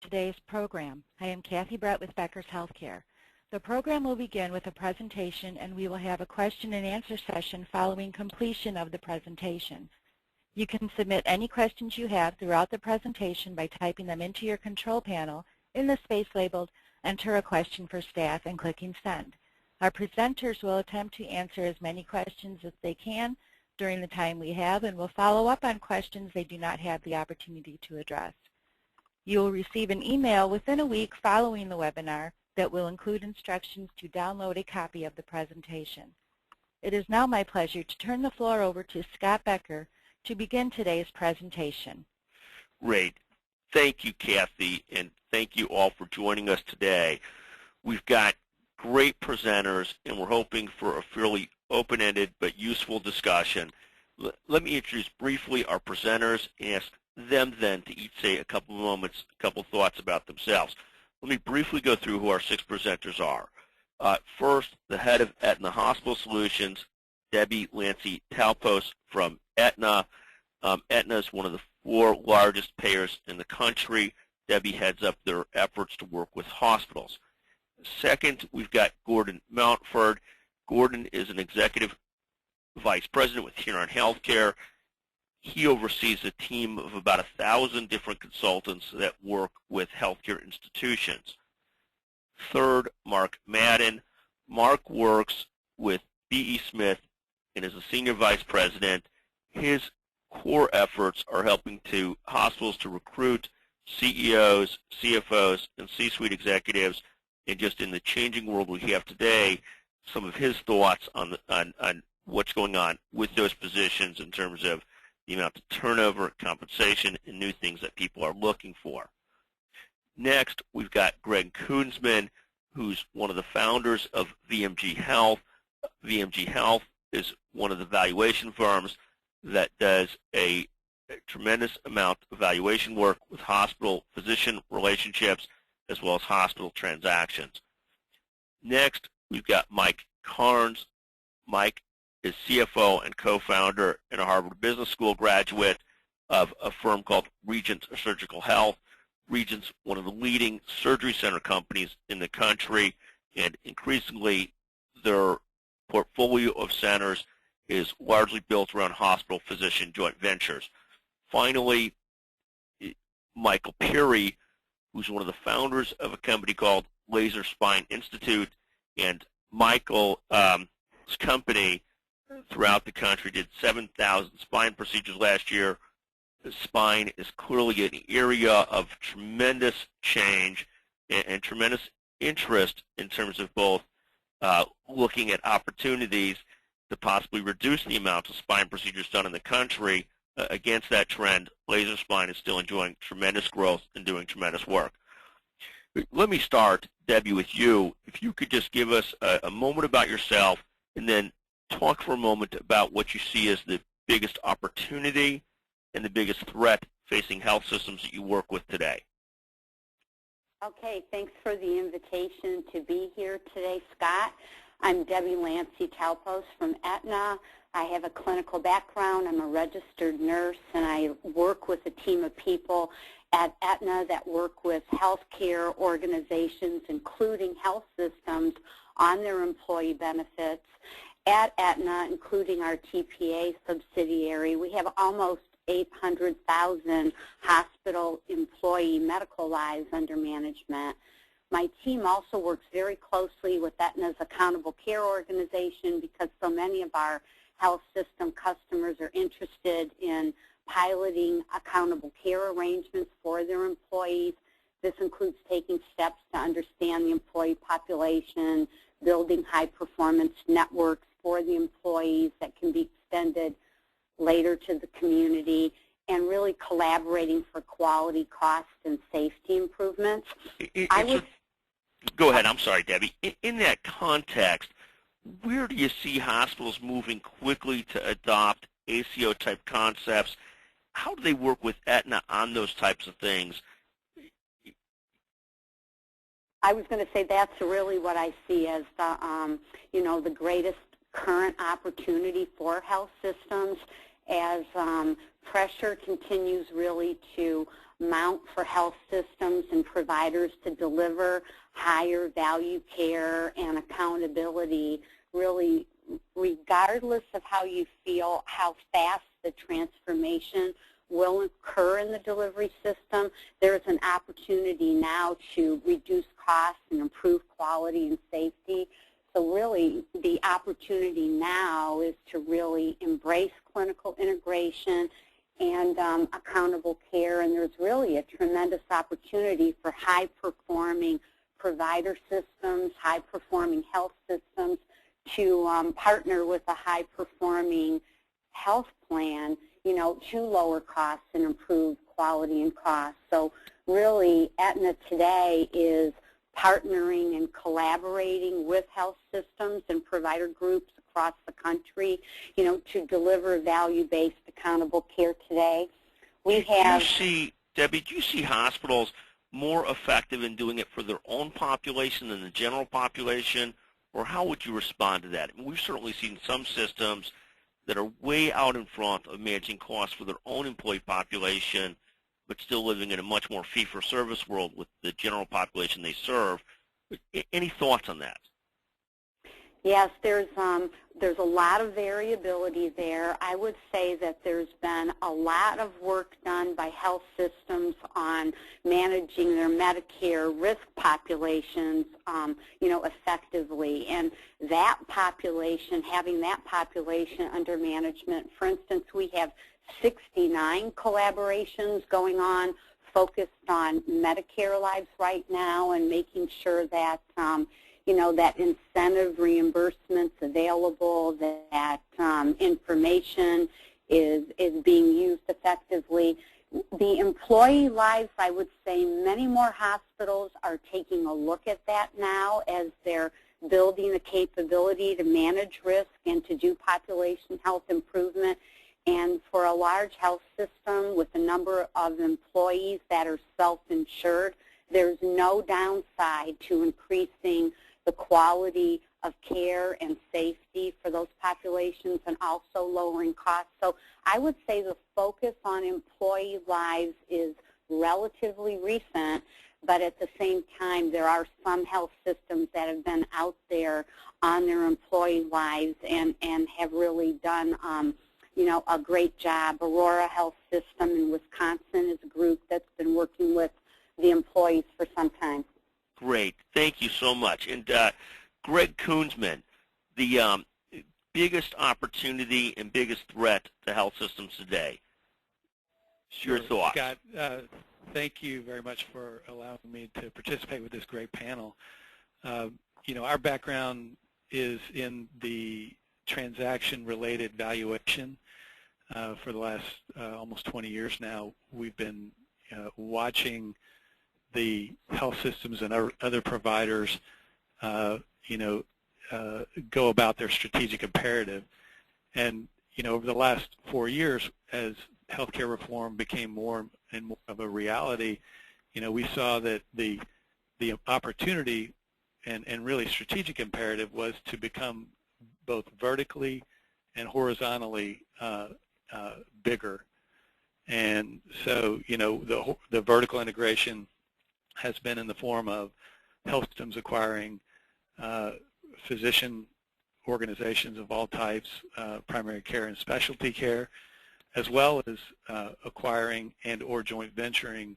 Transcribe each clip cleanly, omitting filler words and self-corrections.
Today's program. I am Kathy Brett with Becker's Healthcare. The program will begin with a presentation and we will have a question and answer session following completion of the presentation. You can submit any questions you have throughout the presentation by typing them into your control panel in the space labeled Enter a Question for Staff and clicking Send. Our presenters will attempt to answer as many questions as they can during the time we have and will follow up on questions they do not have the opportunity to address. You will receive an email within a week following the webinar that will include instructions to download a copy of the presentation. It is now my pleasure to turn the floor over to Scott Becker to begin today's presentation. Great. Thank you, Kathy, and thank you all for joining us today. We've got great presenters, and we're hoping for a fairly open-ended but useful discussion. Let me introduce briefly our presenters and ask them then to each say a couple of moments, a couple of thoughts about themselves. Let me briefly go through who our 6 presenters are. First, the head of Aetna Hospital Solutions, Debbie Lancey Talpos from Aetna. Aetna is one of the 4 largest payers in the country. Debbie heads up their efforts to work with hospitals. Second, we've got Gordon Mountford. Gordon is an executive vice president with Huron Healthcare. He oversees a team of about 1,000 different consultants that work with healthcare institutions. Third, Mark Madden. Mark works with B.E. Smith and is a senior vice president. His core efforts are helping hospitals to recruit CEOs, CFOs, and C-suite executives. And just in the changing world we have today, some of his thoughts on what's going on with those positions in terms of the amount of turnover, compensation, and new things that people are looking for. Next, we've got Greg Koonsman, who's one of the founders of VMG Health. VMG Health is one of the valuation firms that does a tremendous amount of valuation work with hospital-physician relationships as well as hospital transactions. Next, we've got Mike Carnes. Mike is CFO and co-founder and a Harvard Business School graduate of a firm called Regent Surgical Health. Regent's one of the leading surgery center companies in the country, and increasingly their portfolio of centers is largely built around hospital-physician joint ventures. Finally, Michael Perry, who's one of the founders of a company called Laser Spine Institute, and Michael's company throughout the country did 7,000 spine procedures last year. The spine is clearly an area of tremendous change and tremendous interest in terms of both looking at opportunities to possibly reduce the amount of spine procedures done in the country. Against that trend, Laser Spine is still enjoying tremendous growth and doing tremendous work. Let me start, Debbie, with you. If you could just give us a moment about yourself and then talk for a moment about what you see as the biggest opportunity and the biggest threat facing health systems that you work with today. Okay, thanks for the invitation to be here today, Scott. I'm Debbie Lancey Talpos from Aetna. I have a clinical background. I'm a registered nurse, and I work with a team of people at Aetna that work with healthcare organizations, including health systems, on their employee benefits. At Aetna, including our TPA subsidiary, we have almost 800,000 hospital employee medical lives under management. My team also works very closely with Aetna's Accountable Care Organization because so many of our health system customers are interested in piloting accountable care arrangements for their employees. This includes taking steps to understand the employee population, building high-performance networks for the employees that can be extended later to the community, and really collaborating for quality, cost, and safety improvements. Go ahead. I'm sorry, Debbie. In that context, where do you see hospitals moving quickly to adopt ACO-type concepts? How do they work with Aetna on those types of things? I was going to say that's really what I see as the, the greatest current opportunity for health systems as pressure continues really to mount for health systems and providers to deliver higher value care and accountability, really regardless of how you feel, how fast the transformation will occur in the delivery system. There's an opportunity now to reduce costs and improve quality and safety. So really, the opportunity now is to really embrace clinical integration and accountable care, and there's really a tremendous opportunity for high-performing provider systems, high-performing health systems to partner with a high-performing health plan, you know, to lower costs and improve quality and cost. So really, Aetna today is partnering and collaborating with health systems and provider groups across the country, you know, to deliver value-based accountable care today. We have... Debbie, do you see hospitals more effective in doing it for their own population than the general population, or how would you respond to that? I mean, we've certainly seen some systems that are way out in front of managing costs for their own employee population, but still living in a much more fee-for-service world with the general population they serve. Any thoughts on that? Yes, there's a lot of variability there. I would say that there's been a lot of work done by health systems on managing their Medicare risk populations, you know, effectively. And that population, having that population under management, for instance, we have 69 collaborations going on focused on Medicare lives right now and making sure that you know, that incentive reimbursement's available, that information is being used effectively. The employee lives, I would say many more hospitals are taking a look at that now as they're building the capability to manage risk and to do population health improvement. And for a large health system with a number of employees that are self-insured, there's no downside to increasing the quality of care and safety for those populations and also lowering costs. So I would say the focus on employee lives is relatively recent, but at the same time there are some health systems that have been out there on their employee lives and have really done you know, a great job. Aurora Health System in Wisconsin is a group that's been working with the employees for some time. Great. Thank you so much. And Greg Koonsman, the biggest opportunity and biggest threat to health systems today. Sure. Your thoughts. Scott, thank you very much for allowing me to participate with this great panel. You know, our background is in the transaction-related valuation. For the last almost 20 years now, we've been watching the health systems and other providers, you know, go about their strategic imperative. And, you know, over the last 4 years, as healthcare reform became more and more of a reality, you know, we saw that the opportunity and really strategic imperative was to become both vertically and horizontally bigger. And so, you know, the vertical integration has been in the form of health systems acquiring physician organizations of all types, primary care and specialty care, as well as acquiring and or joint venturing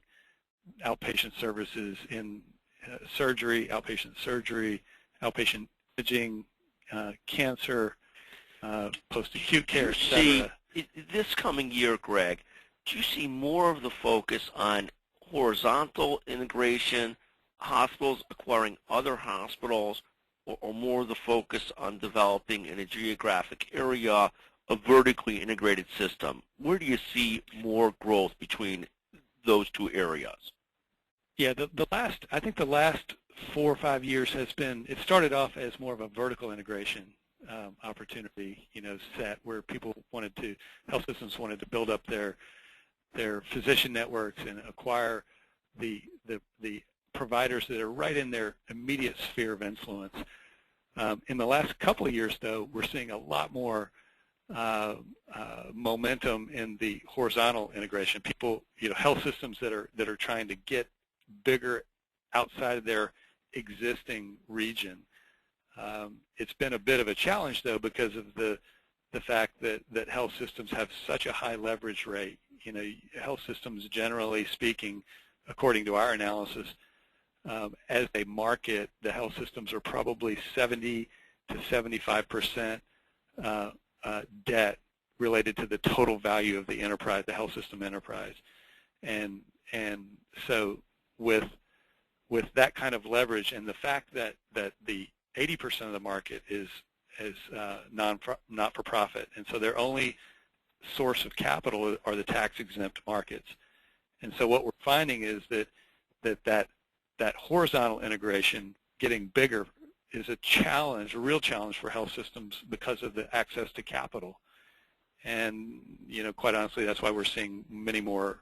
outpatient services in surgery, outpatient imaging, cancer, post-acute care, et cetera. This coming year, Greg, do you see more of the focus on horizontal integration, hospitals acquiring other hospitals, or more of the focus on developing in a geographic area a vertically integrated system? Where do you see more growth between those two areas? Yeah, I think the last 4 or 5 years has been, it started off as more of a vertical integration opportunity, you know, set where health systems wanted to build up their physician networks and acquire the providers that are right in their immediate sphere of influence. In the last couple of years, though, we're seeing a lot more momentum in the horizontal integration. People, health systems that are trying to get bigger outside of their existing region. It's been a bit of a challenge, though, because of the fact that health systems have such a high leverage rate. Health systems, generally speaking, according to our analysis, as a market, the health systems are probably 70 to 75% debt related to the total value of the enterprise, the health system enterprise. And so with that kind of leverage and the fact that the 80% of the market is not-for-profit, and so their only source of capital are the tax-exempt markets. And so what we're finding is that horizontal integration getting bigger is a challenge, a real challenge for health systems because of the access to capital. And, quite honestly, that's why we're seeing many more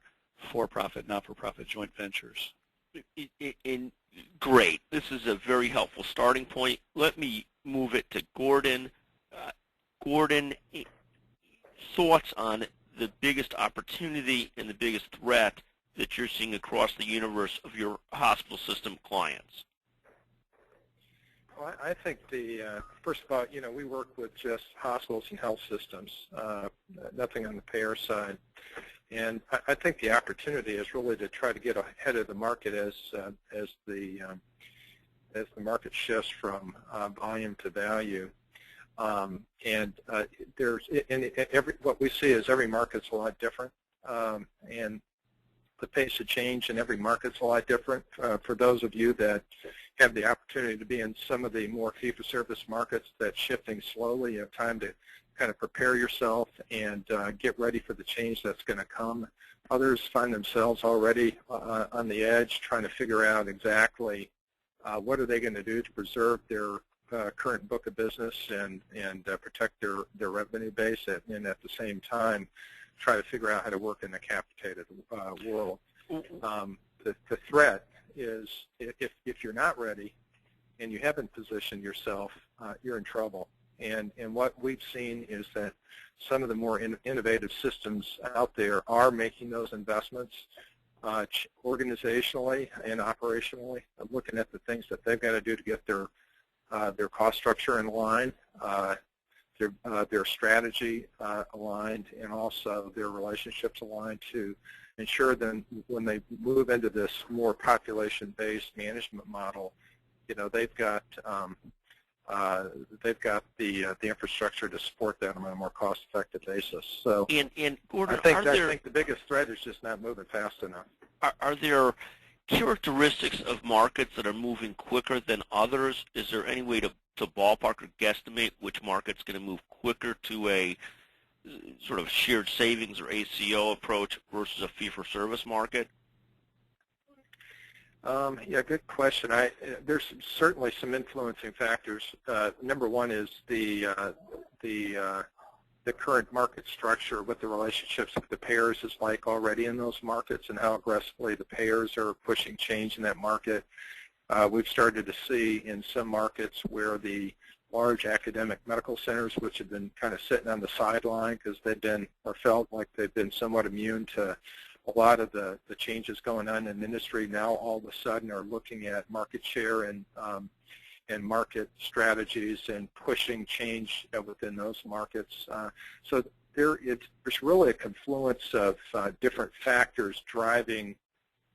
for-profit, not-for-profit joint ventures. Great. This is a very helpful starting point. Let me move it to Gordon. Gordon, thoughts on the biggest opportunity and the biggest threat that you're seeing across the universe of your hospital system clients? Well, I think first of all, we work with just hospitals and health systems, nothing on the payer side. And I think the opportunity is really to try to get ahead of the market as the market shifts from volume to value. What we see is every market's a lot different, and the pace of change in every market's a lot different. For those of you that have the opportunity to be in some of the more fee-for-service markets that's shifting slowly, you have time to kind of prepare yourself and get ready for the change that's going to come. Others find themselves already on the edge trying to figure out exactly what are they going to do to preserve their current book of business and protect their revenue base, and at the same time try to figure out how to work in a capitated world. The threat is if you're not ready and you haven't positioned yourself, you're in trouble. And what we've seen is that some of the more innovative systems out there are making those investments organizationally and operationally, looking at the things that they've got to do to get their cost structure in line, their strategy aligned, and also their relationships aligned to ensure that when they move into this more population-based management model, they've got the infrastructure to support that on a more cost-effective basis. So, and Gordon, I think the biggest threat is just not moving fast enough. Are there characteristics of markets that are moving quicker than others? Is there any way to ballpark or guesstimate which market's going to move quicker to a sort of shared savings or ACO approach versus a fee-for-service market? Yeah, good question. There's certainly some influencing factors. Number one is the current market structure, what the relationships with the payers is like already in those markets, and how aggressively the payers are pushing change in that market. We've started to see in some markets where the large academic medical centers, which have been kind of sitting on the sideline because they've been or felt like they've been somewhat immune to a lot of the changes going on in the industry, now all of a sudden are looking at market share and market strategies and pushing change within those markets. So there's really a confluence of different factors driving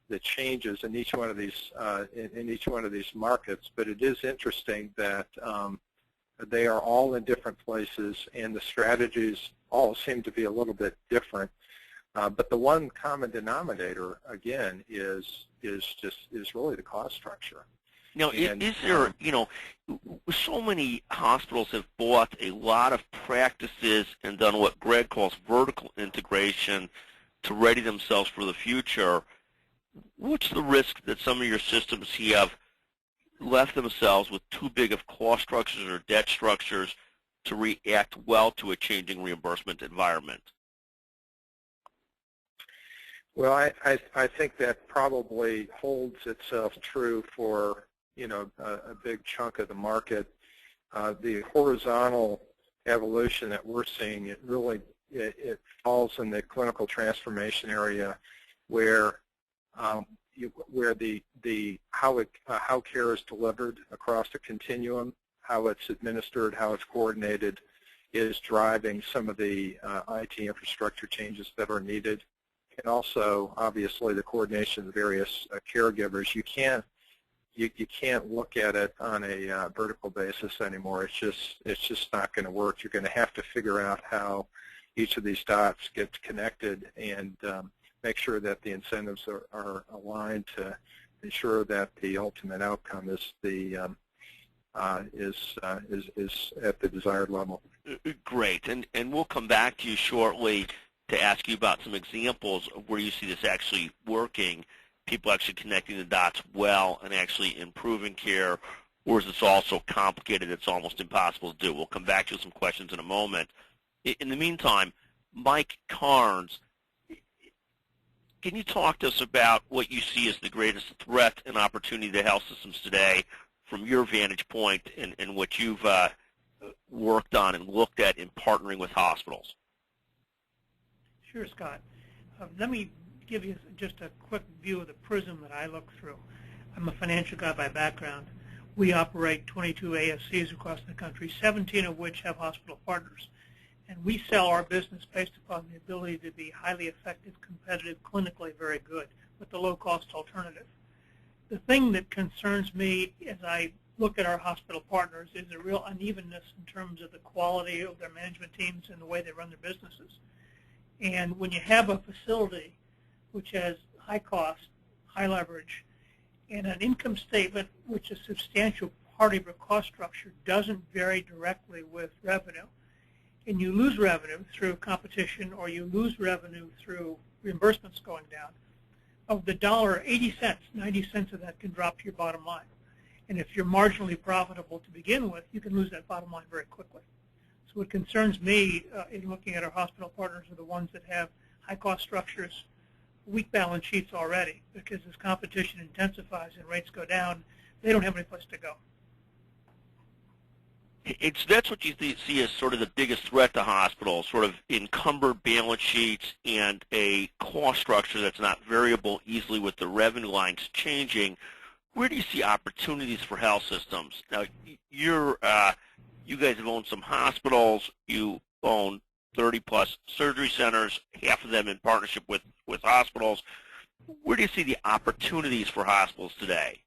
the changes in each one of these markets. But it is interesting that they are all in different places, and the strategies all seem to be a little bit different. But the one common denominator, again, is really the cost structure. Now, is there, so many hospitals have bought a lot of practices and done what Greg calls vertical integration to ready themselves for the future. What's the risk that some of your systems have left themselves with too big of cost structures or debt structures to react well to a changing reimbursement environment? Well, I think that probably holds itself true for a big chunk of the market. The horizontal evolution that we're seeing, it falls in the clinical transformation area, where how care is delivered across a continuum, how it's administered, how it's coordinated, is driving some of the IT infrastructure changes that are needed, and also obviously the coordination of the various caregivers. You can't look at it on a vertical basis anymore. It's just not going to work. You're going to have to figure out how each of these dots gets connected and make sure that the incentives are aligned to ensure that the ultimate outcome is at the desired level. Great, and we'll come back to you shortly to ask you about some examples of where you see this actually working, people actually connecting the dots well and actually improving care, or is this all so complicated it's almost impossible to do? We'll come back to some questions in a moment. In the meantime, Mike Carnes, can you talk to us about what you see as the greatest threat and opportunity to health systems today from your vantage point and what you've worked on and looked at in partnering with hospitals? Sure, Scott. Let me give you just a quick view of the prism that I look through. I'm a financial guy by background. We operate 22 ASCs across the country, 17 of which have hospital partners. And we sell our business based upon the ability to be highly effective, competitive, clinically very good, with the low-cost alternative. The thing that concerns me as I look at our hospital partners is a real unevenness in terms of the quality of their management teams and the way they run their businesses. And when you have a facility which has high cost, high leverage, and an income statement which a substantial part of your cost structure doesn't vary directly with revenue, and you lose revenue through competition or you lose revenue through reimbursements going down, of the dollar, 80 cents, 90 cents of that can drop to your bottom line. And if you're marginally profitable to begin with, you can lose that bottom line very quickly. So what concerns me in looking at our hospital partners are the ones that have high cost structures, weak balance sheets already, because as competition intensifies and rates go down, they don't have any place to go. That's what you see as sort of the biggest threat to hospitals, sort of encumbered balance sheets and a cost structure that's not variable easily with the revenue lines changing. Where do you see opportunities for health systems? Now, you guys have owned some hospitals. You own 30-plus surgery centers, half of them in partnership with hospitals. Where do you see the opportunities for hospitals today?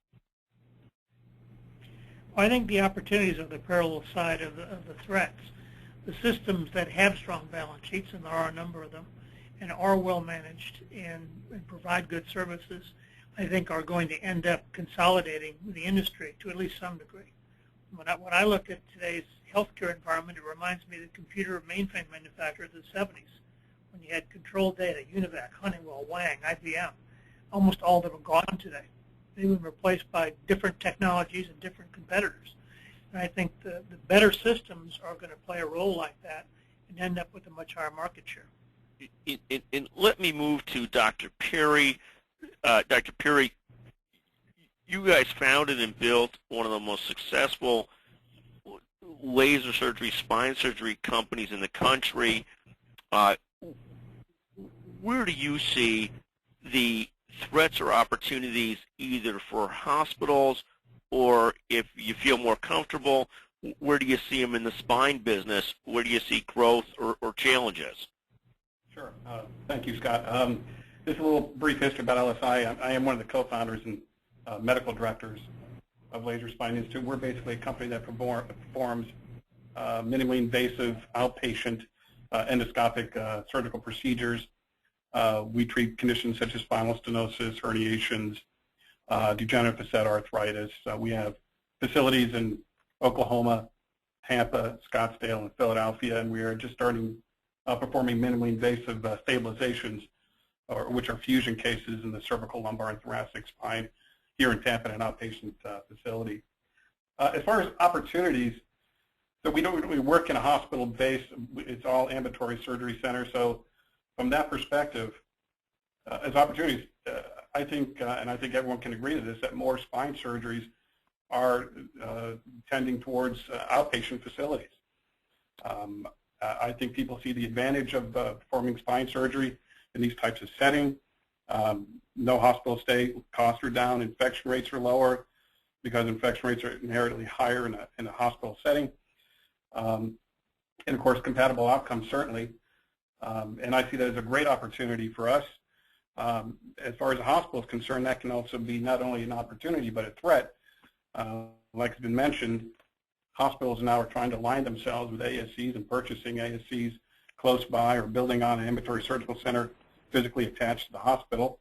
Well, I think the opportunities are the parallel side of the threats. The systems that have strong balance sheets, and there are a number of them, and are well managed and provide good services, I think are going to end up consolidating the industry to at least some degree. When I look at today's healthcare environment, it reminds me of the computer mainframe manufacturers of the 70s, when you had Control Data, Univac, Honeywell, Wang, IBM. Almost all of them are gone today. They've been replaced by different technologies and different competitors. And I think the better systems are going to play a role like that and end up with a much higher market share. And let me move to Dr. Perry. Dr. Perry, you guys founded and built one of the most successful laser surgery, spine surgery companies in the country. Where do you see the threats or opportunities either for hospitals, or if you feel more comfortable, where do you see them in the spine business? Where do you see growth or challenges? Sure. Thank you, Scott. Just a little brief history about LSI. I am one of the co-founders and medical directors of Laser Spine Institute. We're basically a company that performs minimally invasive outpatient endoscopic surgical procedures. We treat conditions such as spinal stenosis, herniations, degenerative facet arthritis. We have facilities in Oklahoma, Tampa, Scottsdale, and Philadelphia, and we are just starting performing minimally invasive stabilizations, which are fusion cases in the cervical, lumbar, and thoracic spine here in Tampa in an outpatient facility. As far as opportunities, so we don't really work in a hospital base. It's all ambulatory surgery center. So from that perspective, as opportunities, I think, and I think everyone can agree to this, that more spine surgeries are tending towards outpatient facilities. I think people see the advantage of performing spine surgery in these types of settings. No hospital stay, costs are down, infection rates are lower because infection rates are inherently higher in a hospital setting. And of course, compatible outcomes certainly. And I see that as a great opportunity for us. As far as the hospital is concerned, that can also be not only an opportunity but a threat. Like has been mentioned, hospitals now are trying to align themselves with ASCs and purchasing ASCs close by or building on an ambulatory surgical center physically attached to the hospital.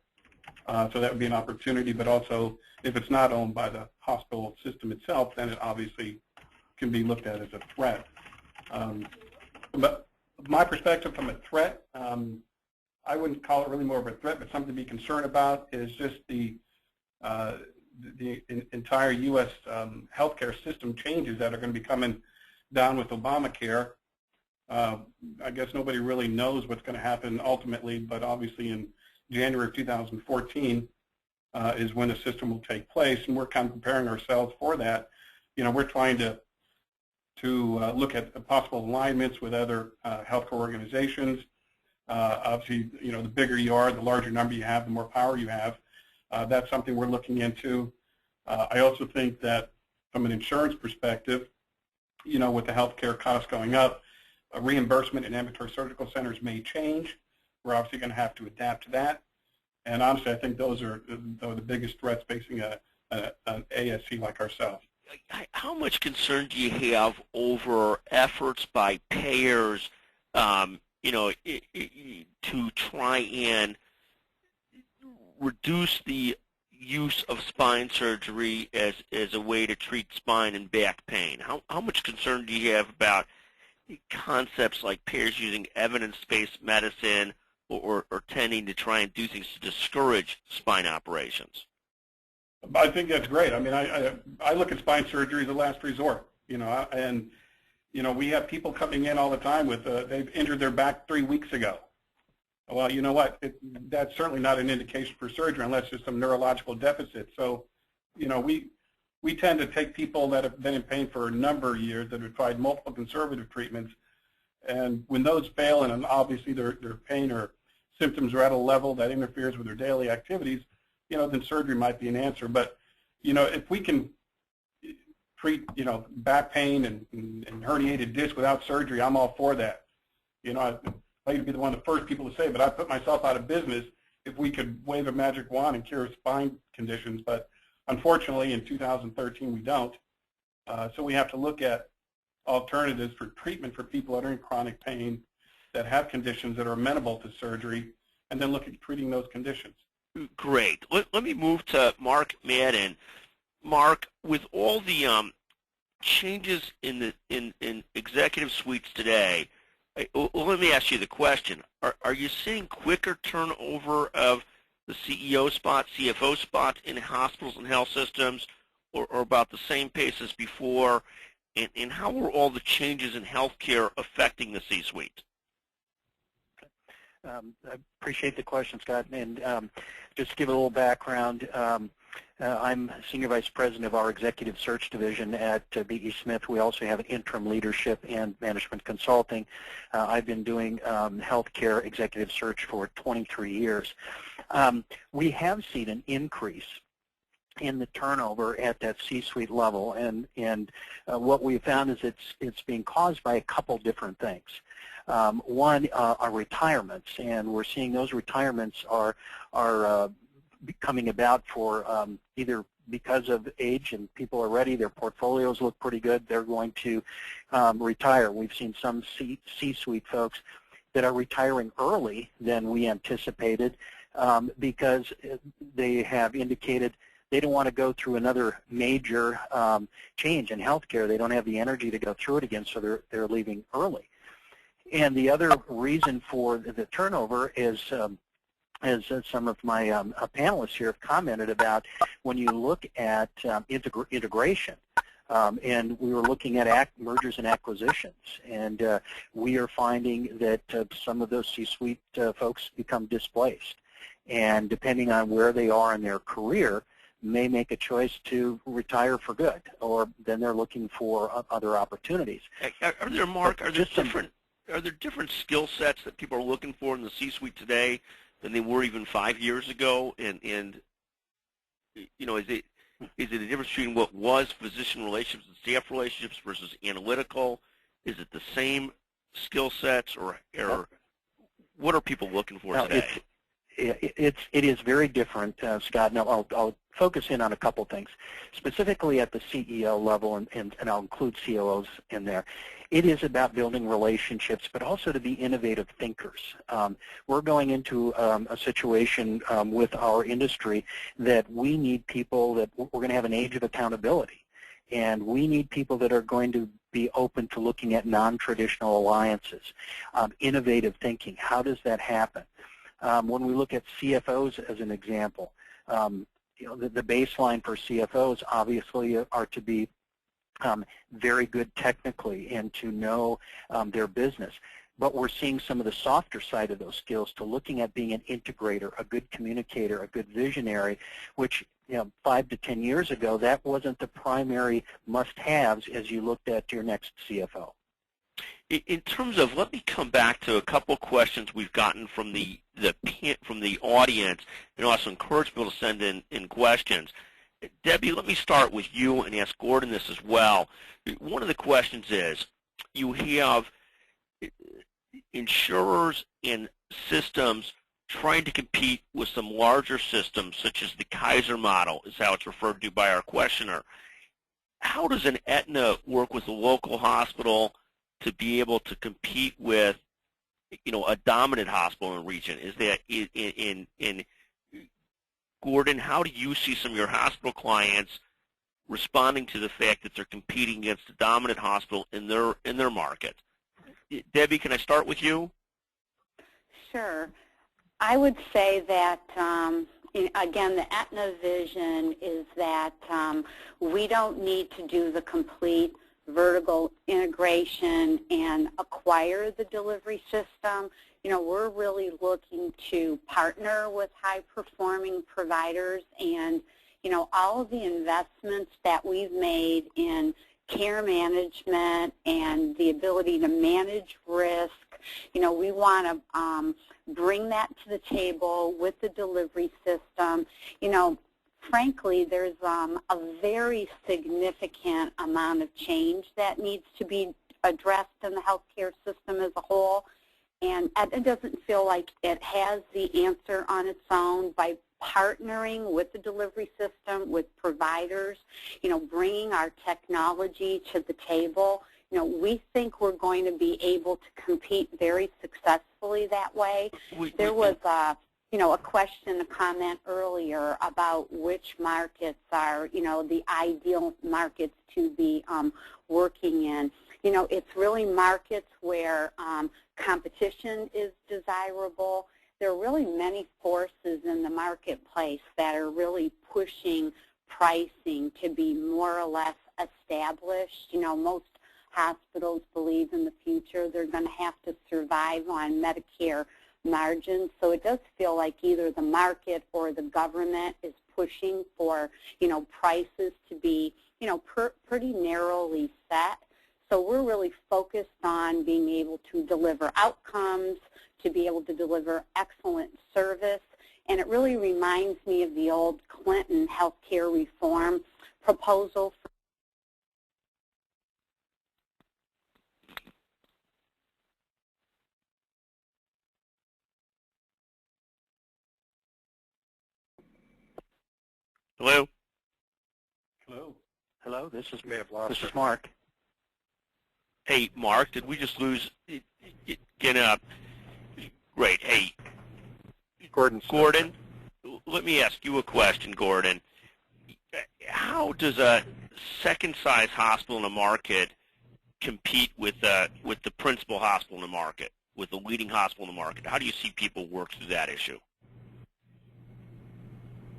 So that would be an opportunity, but also if it's not owned by the hospital system itself, then it obviously can be looked at as a threat. But my perspective from a threat, I wouldn't call it really more of a threat, but something to be concerned about is just the entire U.S. Healthcare system changes that are going to be coming down with Obamacare. I guess nobody really knows what's going to happen ultimately, but obviously in January of 2014 is when the system will take place, and we're kind of preparing ourselves for that. You know, we're trying to look at possible alignments with other healthcare organizations. Obviously, you know, the bigger you are, the larger number you have, the more power you have. That's something we're looking into. I also think that from an insurance perspective, you know, with the healthcare costs going up, reimbursement in ambulatory surgical centers may change. We're obviously going to have to adapt to that. And honestly, I think those are the biggest threats facing an ASC like ourselves. How much concern do you have over efforts by payers, you know, to try and reduce the use of spine surgery as a way to treat spine and back pain? How much concern do you have about concepts like payers using evidence-based medicine or tending to try and do things to discourage spine operations? I think that's great. I mean, I look at spine surgery as a last resort, you know, and, you know, we have people coming in all the time with, they've injured their back 3 weeks ago. Well, you know what, that's certainly not an indication for surgery unless there's some neurological deficit. So, you know, we tend to take people that have been in pain for a number of years, that have tried multiple conservative treatments, and when those fail and obviously their pain or symptoms are at a level that interferes with their daily activities, you know, then surgery might be an answer. But, you know, if we can treat, you know, back pain and herniated disc without surgery, I'm all for that. You know, I'd like to be one of the first people to say, but I put myself out of business if we could wave a magic wand and cure spine conditions. But unfortunately, in 2013, we don't. So we have to look at alternatives for treatment for people that are in chronic pain, that have conditions that are amenable to surgery, and then look at treating those conditions. Great. Let me move to Mark Madden. Mark, with all the changes in executive suites today, let me ask you the question. Are you seeing quicker turnover of the CEO spot, CFO spots in hospitals and health systems, or about the same pace as before? And how are all the changes in healthcare affecting the C-suite? I appreciate the question, Scott. And just to give a little background, I'm Senior Vice President of our Executive Search Division at B.E. Smith. We also have interim leadership and management consulting. I've been doing healthcare executive search for 23 years. We have seen an increase in the turnover at that C-suite level, and what we found is it's being caused by a couple different things. One are retirements, and we're seeing those retirements are coming about for either because of age and people are ready, their portfolios look pretty good, they're going to retire. We've seen some C-suite folks that are retiring early than we anticipated because they have indicated they don't want to go through another major change in healthcare. They don't have the energy to go through it again, so they're leaving early. And the other reason for the turnover is, as some of my panelists here have commented about, when you look at integration, and we were looking at mergers and acquisitions, and we are finding that some of those C-suite folks become displaced. And depending on where they are in their career, may make a choice to retire for good, or then they're looking for other opportunities. Are there, Mark, are there different skill sets that people are looking for in the C-suite today than they were even 5 years ago? And you know, is it a difference between what was physician relationships and staff relationships versus analytical? Is it the same skill sets, or what are people looking for today? It is very different, Scott. Now, I'll focus in on a couple things. Specifically at the CEO level, and I'll include COOs in there, it is about building relationships, but also to be innovative thinkers. We're going into a situation with our industry that we need people that we're going to have an age of accountability. And we need people that are going to be open to looking at non-traditional alliances, innovative thinking. How does that happen? When we look at CFOs as an example, you know, the baseline for CFOs obviously are to be very good technically and to know their business. But we're seeing some of the softer side of those skills to looking at being an integrator, a good communicator, a good visionary, which, you know, 5 to 10 years ago, that wasn't the primary must-haves as you looked at your next CFO. In terms of, let me come back to a couple questions we've gotten from the audience, and also encourage people to send in questions. Debbie, let me start with you and ask Gordon this as well. One of the questions is, you have insurers and systems trying to compete with some larger systems, such as the Kaiser model, is how it's referred to by our questioner. How does an Aetna work with a local hospital to be able to compete with, you know, a dominant hospital in the region? Is that in Gordon, how do you see some of your hospital clients responding to the fact that they're competing against a dominant hospital in their market? Debbie, can I start with you? Sure. I would say that, again, the Aetna vision is that we don't need to do the complete vertical integration and acquire the delivery system. You know, we're really looking to partner with high-performing providers, and, you know, all of the investments that we've made in care management and the ability to manage risk, you know, we want to bring that to the table with the delivery system. You know, frankly, there's a very significant amount of change that needs to be addressed in the healthcare system as a whole, and it doesn't feel like it has the answer on its own. By partnering with the delivery system, with providers, you know, bringing our technology to the table, you know, we think we're going to be able to compete very successfully that way. There was you know, a question, a comment earlier about which markets are, you know, the ideal markets to be working in. You know, it's really markets where competition is desirable. There are really many forces in the marketplace that are really pushing pricing to be more or less established. You know, most hospitals believe in the future they're going to have to survive on Medicare margins, so it does feel like either the market or the government is pushing for, you know, prices to be, you know, pretty narrowly set. So we're really focused on being able to deliver outcomes, to be able to deliver excellent service, and it really reminds me of the old Clinton healthcare reform proposal. Hello? Hello. Hello, this is This Mark. Hey, Mark, did we just lose? Get up. Great. Hey, Gordon, let me ask you a question, Gordon. How does a second-size hospital in the market compete with the principal hospital in the market, with the leading hospital in the market? How do you see people work through that issue?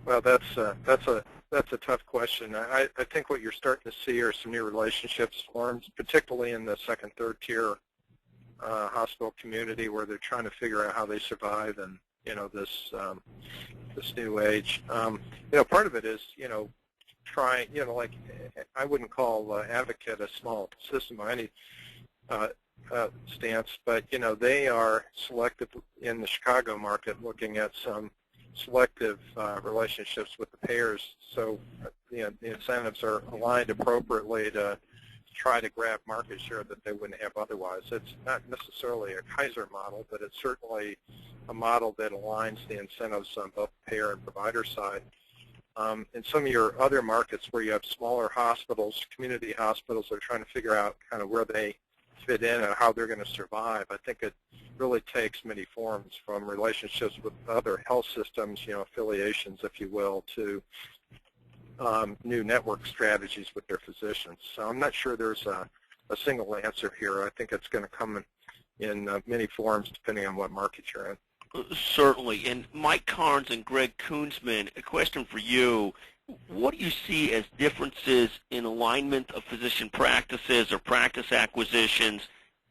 Well, that's a tough question. I think what you're starting to see are some new relationships formed, particularly in the second, third tier hospital community, where they're trying to figure out how they survive and this new age. Part of it is trying, like I wouldn't call Advocate a small system by any stance, but they are selective in the Chicago market, looking at some selective relationships with the payers. So the incentives are aligned appropriately to try to grab market share that they wouldn't have otherwise. It's not necessarily a Kaiser model, but it's certainly a model that aligns the incentives on both payer and provider side. In some of your other markets where you have smaller hospitals, community hospitals, are trying to figure out kind of where they fit in and how they're going to survive. I think it really takes many forms, from relationships with other health systems, affiliations, if you will, to new network strategies with their physicians. So I'm not sure there's a single answer here. I think it's going to come in many forms depending on what market you're in. Certainly. And Mike Carnes and Greg Koonsman, a question for you. What do you see as differences in alignment of physician practices or practice acquisitions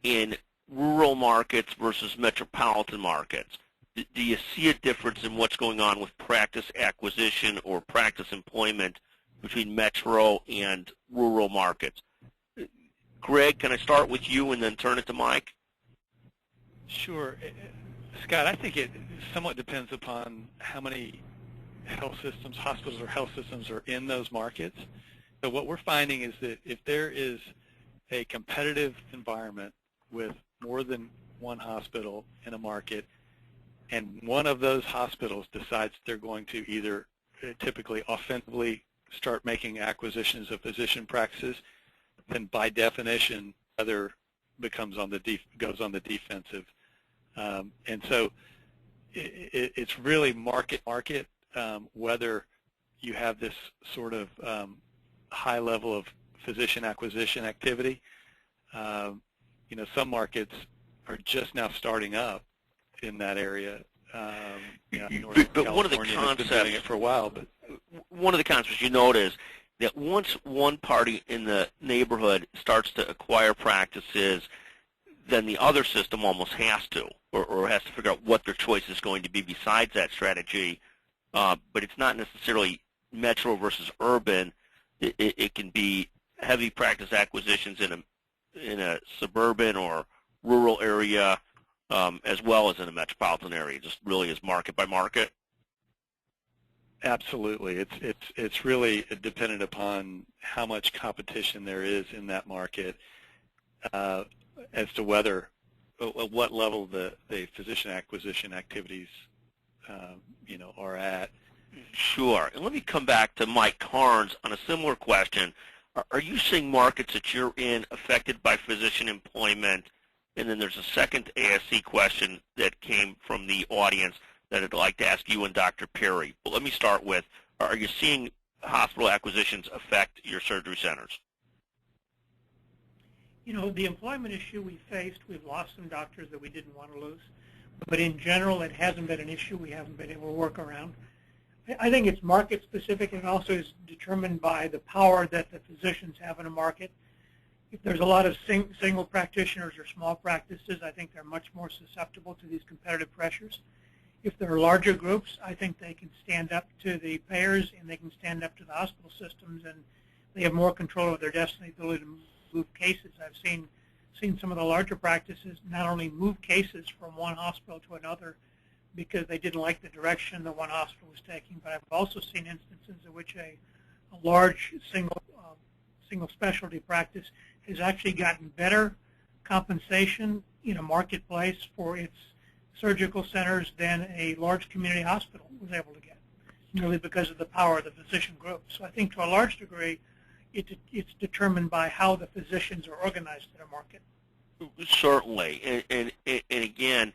in rural markets versus metropolitan markets? Do you see a difference in what's going on with practice acquisition or practice employment between metro and rural markets? Greg, can I start with you and then turn it to Mike? Sure. Scott, I think it somewhat depends upon how many health systems, hospitals or health systems are in those markets. So what we're finding is that if there is a competitive environment with more than one hospital in a market, and one of those hospitals decides they're going to either typically offensively start making acquisitions of physician practices, then by definition, other goes on the defensive. And so it's really market, whether you have this sort of high level of physician acquisition activity. Some markets are just now starting up in that area. But one of the concepts, been doing it for a while. But one of the concepts you note is that once one party in the neighborhood starts to acquire practices, then the other system almost has to, or has to figure out what their choice is going to be besides that strategy. But it's not necessarily metro versus urban. It can be heavy practice acquisitions in a suburban or rural area, as well as in a metropolitan area. Just really is market by market. Absolutely, it's really dependent upon how much competition there is in that market, as to what level the physician acquisition activities are at. Sure. And let me come back to Mike Carnes on a similar question. Are you seeing markets that you're in affected by physician employment? And then there's a second ASC question that came from the audience that I'd like to ask you and Dr. Perry. But let me start with, are you seeing hospital acquisitions affect your surgery centers? The employment issue we faced, we've lost some doctors that we didn't want to lose. But in general, it hasn't been an issue we haven't been able to work around. I think it's market specific, and also is determined by the power that the physicians have in a market. If there's a lot of single practitioners or small practices, I think they're much more susceptible to these competitive pressures. If there are larger groups, I think they can stand up to the payers and they can stand up to the hospital systems, and they have more control of their destiny, ability to move cases. I've seen some of the larger practices not only move cases from one hospital to another because they didn't like the direction the one hospital was taking, but I've also seen instances in which a large single specialty practice has actually gotten better compensation in a marketplace for its surgical centers than a large community hospital was able to get, merely because of the power of the physician group. So I think to a large degree, it's determined by how the physicians are organized in a market. Certainly, and again,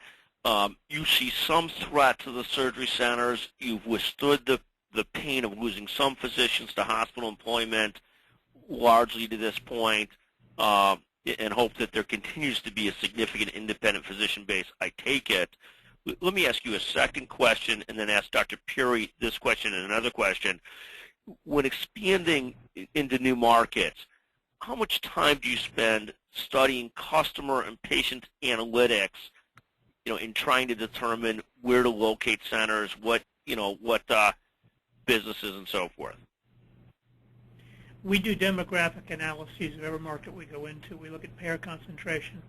you see some threat to the surgery centers. You've withstood the pain of losing some physicians to hospital employment largely to this point, and hope that there continues to be a significant independent physician base, I take it. Let me ask you a second question and then ask Dr. Perry this question and another question. When expanding into new markets, how much time do you spend studying customer and patient analytics in trying to determine where to locate centers, what businesses and so forth? We do demographic analyses of every market we go into. We look at payer concentration.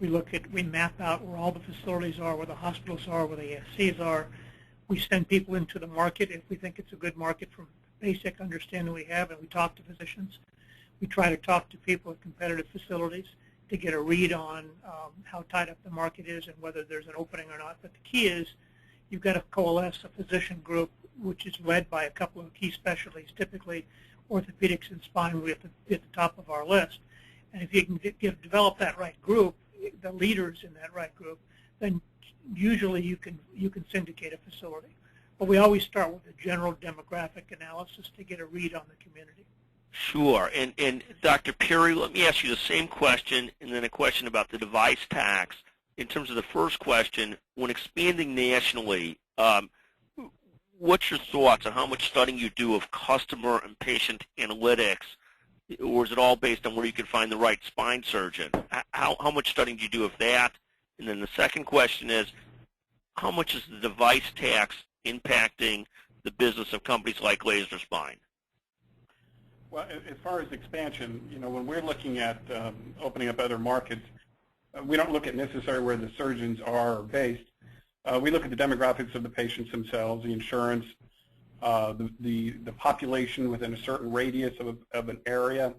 We map out where all the facilities are, where the hospitals are, where the ASCs are. We send people into the market if we think it's a good market from basic understanding we have, and we talk to physicians. We try to talk to people at competitive facilities to get a read on how tight up the market is and whether there's an opening or not. But the key is you've got to coalesce a physician group which is led by a couple of key specialties, typically orthopedics and spine will be at the top of our list. And if you can develop that right group, the leaders in that right group, then usually you can syndicate a facility. But we always start with a general demographic analysis to get a read on the community. Sure. And Dr. Perry, let me ask you the same question and then a question about the device tax. In terms of the first question, when expanding nationally, what's your thoughts on how much studying you do of customer and patient analytics, or is it all based on where you can find the right spine surgeon? How much studying do you do of that? And then the second question is, how much is the device tax impacting the business of companies like Laser Spine? Well, as far as expansion, when we're looking at opening up other markets, we don't look at necessarily where the surgeons are based. We look at the demographics of the patients themselves, the insurance, the population within a certain radius of an area.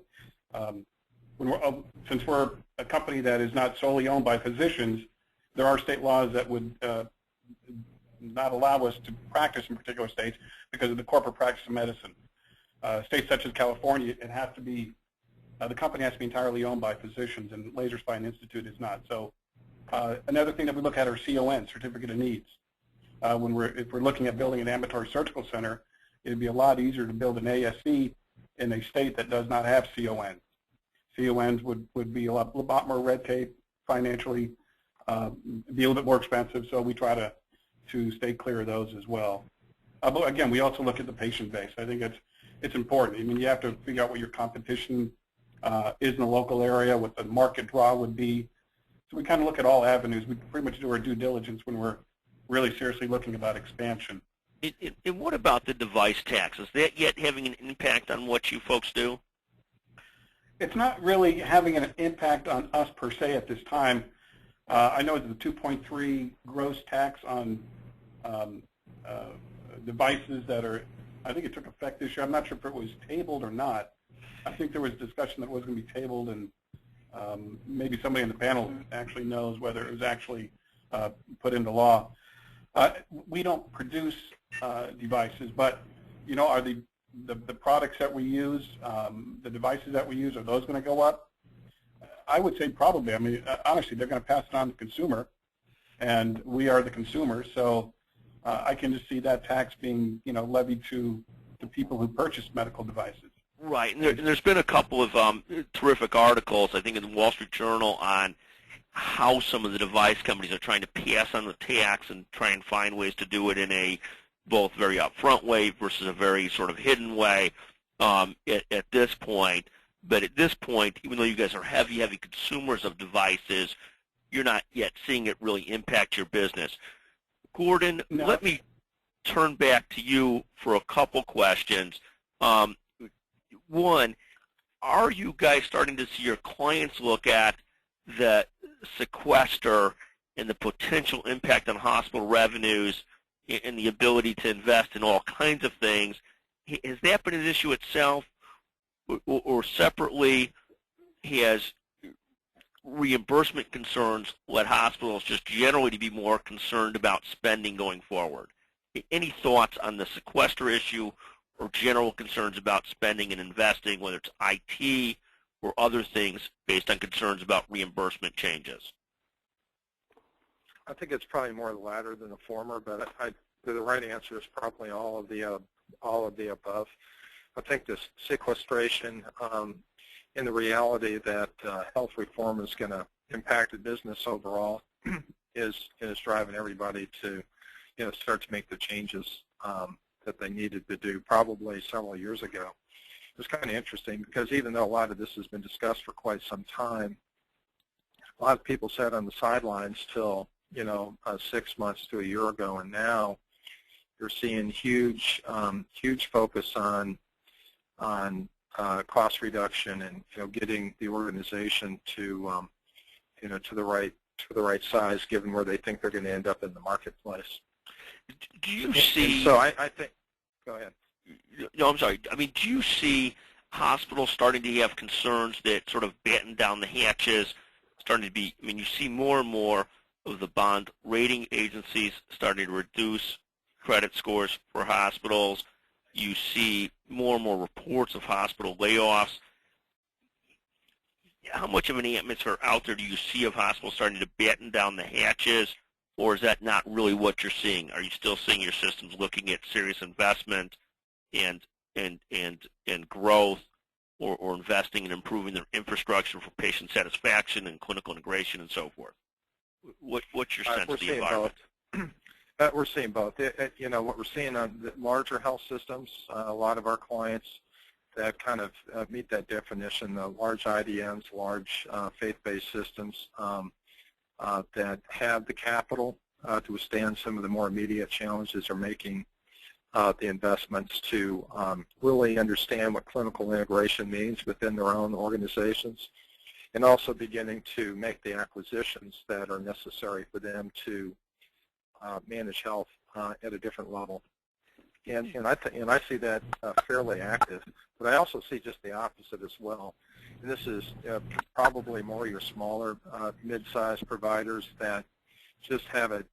Since we're a company that is not solely owned by physicians, there are state laws that would not allow us to practice in particular states because of the corporate practice of medicine. States such as California, it has to be the company has to be entirely owned by physicians, and Laser Spine Institute is not. So another thing that we look at are CON, Certificate of Needs. If we're looking at building an ambulatory surgical center, it would be a lot easier to build an ASC in a state that does not have CONs. CONs would be a lot more red tape, financially, be a little bit more expensive, so we try to stay clear of those as well. But again, we also look at the patient base. I think it's important. I mean, you have to figure out what your competition is in the local area, what the market draw would be. So we kind of look at all avenues. We pretty much do our due diligence when we're really seriously looking about expansion. And what about the device tax? Is that yet having an impact on what you folks do? It's not really having an impact on us per se at this time. I know the 2.3 gross tax on devices that are, I think it took effect this year. I'm not sure if it was tabled or not. I think there was discussion that it was going to be tabled, and maybe somebody in the panel actually knows whether it was actually put into law. We don't produce devices, but are the products that we use, the devices that we use, are those going to go up? I would say probably. I mean, honestly, they're going to pass it on to the consumer, and we are the consumer. So I can just see that tax being, levied to people who purchase medical devices. Right, and there's been a couple of terrific articles, I think, in the Wall Street Journal on how some of the device companies are trying to pass on the tax and try and find ways to do it in a both very upfront way versus a very sort of hidden way at this point. But at this point, even though you guys are heavy consumers of devices, you're not yet seeing it really impact your business. Gordon, No. Let me turn back to you for a couple questions. One, are you guys starting to see your clients look at the sequester and the potential impact on hospital revenues and the ability to invest in all kinds of things? Has that been an issue itself, or separately, has reimbursement concerns led hospitals just generally to be more concerned about spending going forward? Any thoughts on the sequester issue or general concerns about spending and investing, whether it's IT or other things based on concerns about reimbursement changes? I think it's probably more the latter than the former, but the right answer is probably all of the above. I think this sequestration and the reality that health reform is going to impact the business overall is driving everybody to start to make the changes that they needed to do probably several years ago. It's kind of interesting because even though a lot of this has been discussed for quite some time, a lot of people sat on the sidelines till 6 months to a year ago, and now you're seeing huge focus on cost reduction and getting the organization to to the right size, given where they think they're going to end up in the marketplace. Do you see? And so I think. Go ahead. No, I'm sorry. I mean, do you see hospitals starting to have concerns that sort of batten down the hatches, starting to be? I mean, you see more and more of the bond rating agencies starting to reduce credit scores for hospitals. You see more and more reports of hospital layoffs. How much of an atmosphere out there do you see of hospitals starting to batten down the hatches, or is that not really what you're seeing? Are you still seeing your systems looking at serious investment and growth, or investing in improving their infrastructure for patient satisfaction and clinical integration and so forth? What's your sense of the environment? We're seeing both. What we're seeing on the larger health systems, a lot of our clients that kind of meet that definition, the large IDNs, large faith-based systems that have the capital to withstand some of the more immediate challenges, are making the investments to really understand what clinical integration means within their own organizations, and also beginning to make the acquisitions that are necessary for them to manage health at a different level. And I see that fairly active, but I also see just the opposite as well. And this is probably more your smaller mid-sized providers that just have a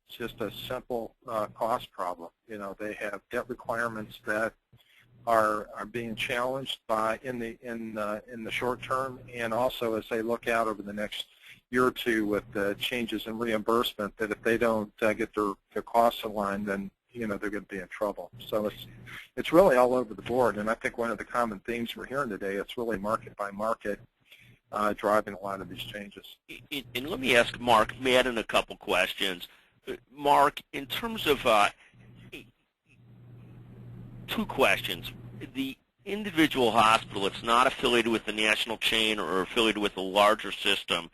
simple cost problem. They have debt requirements that are being challenged in the short term, and also as they look out over the next year or two with the changes in reimbursement, that if they don't get their costs aligned, then they're going to be in trouble. So it's really all over the board, and I think one of the common themes we're hearing today, it's really market by market driving a lot of these changes. And let me ask Mark Madden a couple questions. Mark, in terms of two questions. The individual hospital, it's not affiliated with the national chain or affiliated with a larger system.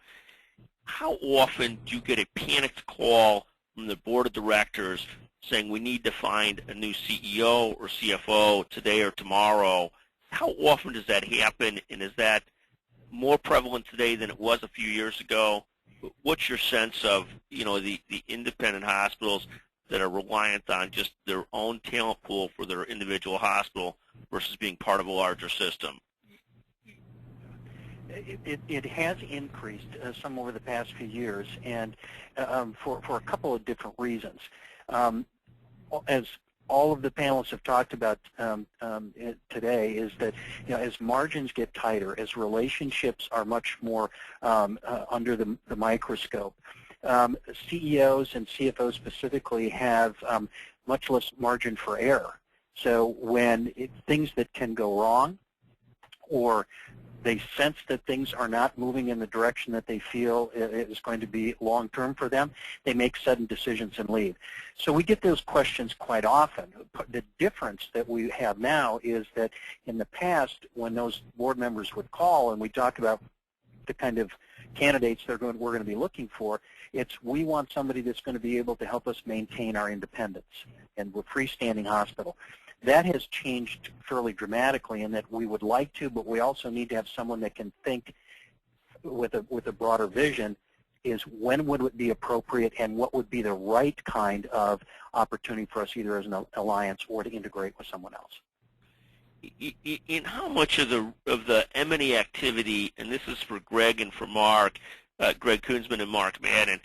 How often do you get a panicked call from the board of directors saying we need to find a new CEO or CFO today or tomorrow? How often does that happen, and is that more prevalent today than it was a few years ago? What's your sense of the independent hospitals that are reliant on just their own talent pool for their individual hospital versus being part of a larger system? It has increased some over the past few years, and for a couple of different reasons. As all of the panelists have talked about today, is that as margins get tighter, as relationships are much more under the microscope, CEOs and CFOs specifically have much less margin for error. So when things that can go wrong, or they sense that things are not moving in the direction that they feel is going to be long-term for them, they make sudden decisions and leave. So we get those questions quite often. The difference that we have now is that in the past, when those board members would call and we talk about the kind of candidates we're going to be looking for, it's we want somebody that's going to be able to help us maintain our independence, and we're a freestanding hospital. That has changed fairly dramatically in that we would like to, but we also need to have someone that can think with a broader vision, is when would it be appropriate and what would be the right kind of opportunity for us, either as an alliance or to integrate with someone else. In how much of the M&A activity, and this is for Greg and for Mark, Greg Kunzman and Mark Madden,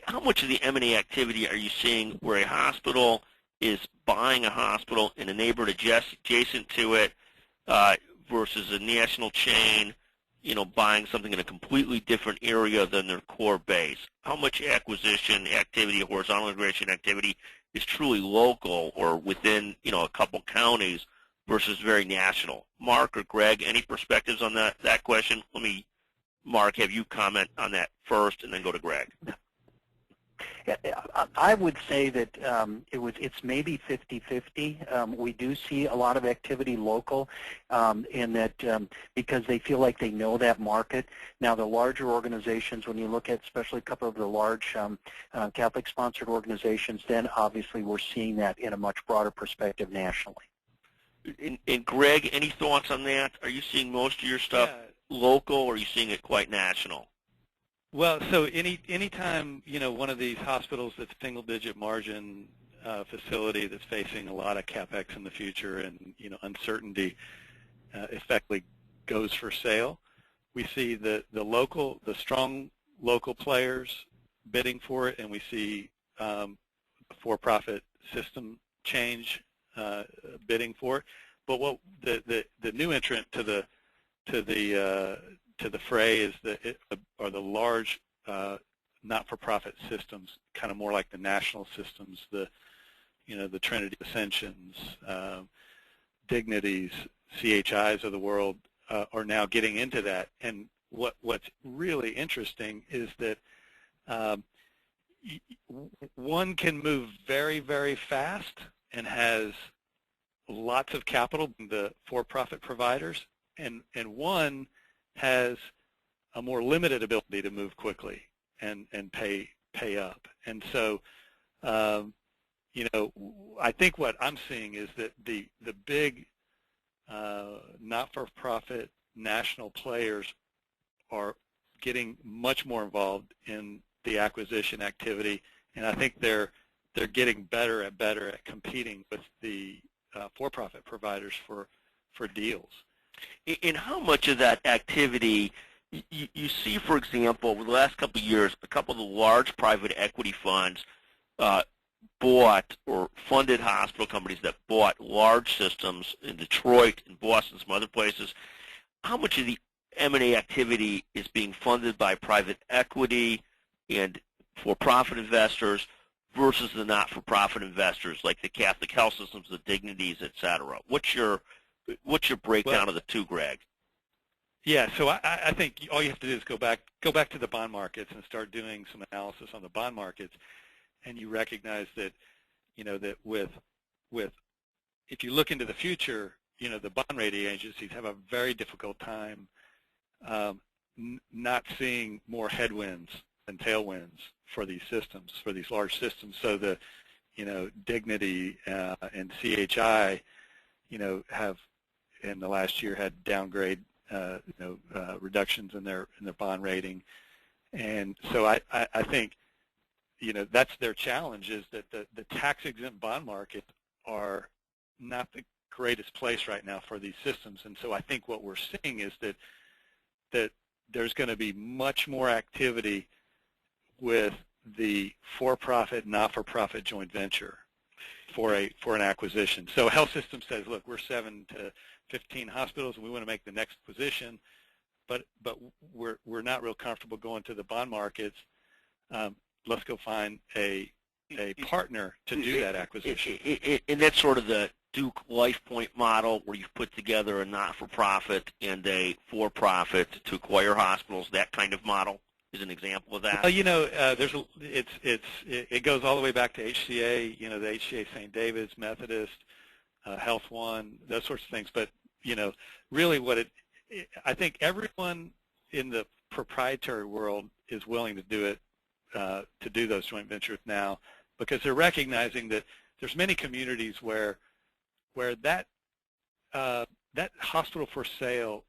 how much of the M&A activity are you seeing where a hospital is buying a hospital in a neighborhood adjacent to it versus a national chain, buying something in a completely different area than their core base? How much acquisition activity, horizontal integration activity is truly local or within, a couple counties versus very national? Mark or Greg, any perspectives on that question? Let me, Mark, have you comment on that first and then go to Greg. I would say that it's maybe 50-50. We do see a lot of activity local in that because they feel like they know that market. Now, the larger organizations, when you look at especially a couple of the large Catholic-sponsored organizations, then obviously we're seeing that in a much broader perspective nationally. And Greg, any thoughts on that? Are you seeing most of your stuff local, or are you seeing it quite national? Well, so anytime, one of these hospitals that's single-digit margin facility that's facing a lot of CapEx in the future and, uncertainty effectively goes for sale, we see the strong local players bidding for it, and we see for-profit system change bidding for it. But what the new entrant to the fray is are the large not-for-profit systems, kind of more like the national systems, the Trinity Ascensions, Dignities, CHIs of the world are now getting into that. And what's really interesting is that one can move very, very fast and has lots of capital from the for-profit providers, and one has a more limited ability to move quickly and pay up. And so, I think what I'm seeing is that the big not-for-profit national players are getting much more involved in the acquisition activity, and I think they're getting better at competing with the for-profit providers for deals. And how much of that activity you see, for example, over the last couple of years, a couple of the large private equity funds bought or funded hospital companies that bought large systems in Detroit and Boston, some other places. How much of the M&A activity is being funded by private equity and for-profit investors versus the not-for-profit investors like the Catholic Health Systems, the Dignities, et cetera? What's your breakdown of the two, Greg? Yeah, so I think all you have to do is go back to the bond markets and start doing some analysis on the bond markets, and you recognize that that with if you look into the future, the bond rating agencies have a very difficult time not seeing more headwinds than tailwinds for these systems, for these large systems. So the Dignity and CHI have in the last year had downgrade reductions in their bond rating, and so I think that's their challenge, is that the tax-exempt bond markets are not the greatest place right now for these systems. And so I think what we're seeing is that there's going to be much more activity with the for-profit, not-for-profit joint venture for an acquisition. So a health system says, look, we're 7 to 15 hospitals and we want to make the next acquisition, but we're not real comfortable going to the bond markets. Let's go find a partner to do that acquisition. And that's sort of the Duke LifePoint model, where you've put together a not-for-profit and a for-profit to acquire hospitals. That kind of model is an example of that. It goes all the way back to HCA. The HCA St. David's, Methodist, Health One, those sorts of things. But really, I think everyone in the proprietary world is willing to do it, to do those joint ventures now, because they're recognizing that there's many communities where that hospital for sale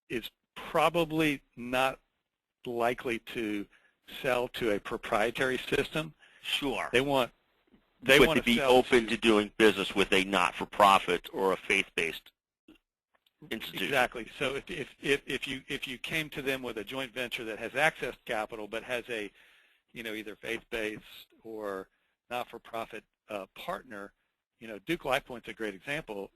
is probably not likely to sell to a proprietary system. Sure. They want to be open to doing business with a not-for-profit or a faith-based institution. Exactly. So if you came to them with a joint venture that has access to capital but has a either faith-based or not-for-profit partner, Duke LifePoint's a great example.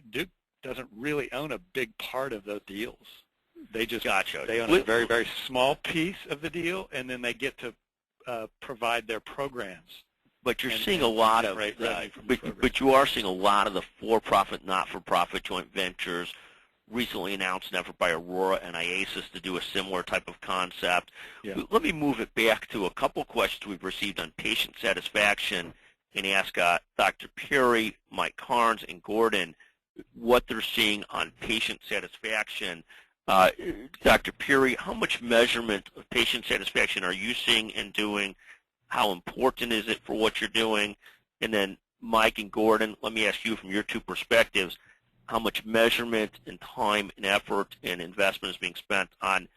Duke doesn't really own a big part of those deals. They just they own a very, very small piece of the deal, and then they get to provide their programs. But you're seeing a lot of, but you are seeing a lot of the for-profit, not-for-profit joint ventures recently announced an effort by Aurora and IASIS to do a similar type of concept. Yeah. Let me move it back to a couple questions we've received on patient satisfaction and ask Dr. Perry, Mike Carnes, and Gordon what they're seeing on patient satisfaction. Dr. Perry, how much measurement of patient satisfaction are you seeing and doing? How important is it for what you're doing? And then Mike and Gordon, let me ask you from your two perspectives, how much measurement and time and effort and investment is being spent on